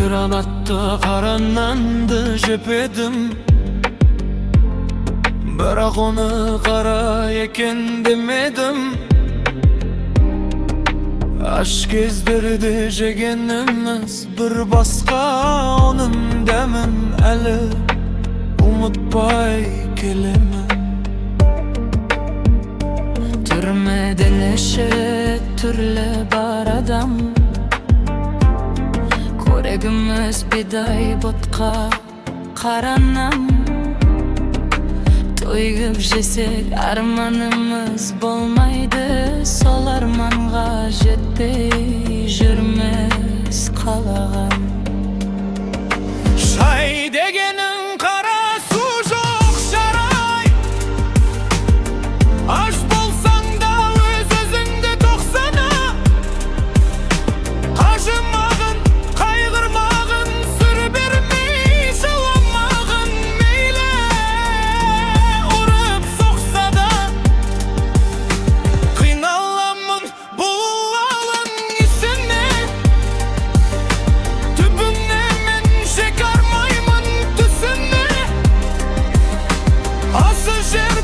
гранатты қара нанды жеп едім, бірақ оны қара екен демедім. Аш кездерде жегеніміз бір басқа, оның дәмін әлі ұмытпай келемін. Түрмеден неше түрлі бар адам, көрегіміз бидай ботқа қаранам. Тойгіп жесек арманымыз болмайды, сол арманға жетпей жүрміз қалаған. Шай дегенің қара су жоқ жарай, аш болсаң да өз-өзіңді тоқсана. Қажымағын, қайғырмағын, сүр бермей жыламағын, мейлі ұрып соқса да. Қиналамын бұл алың есіне, түбіне мен шекармаймын түсіне. Осы жер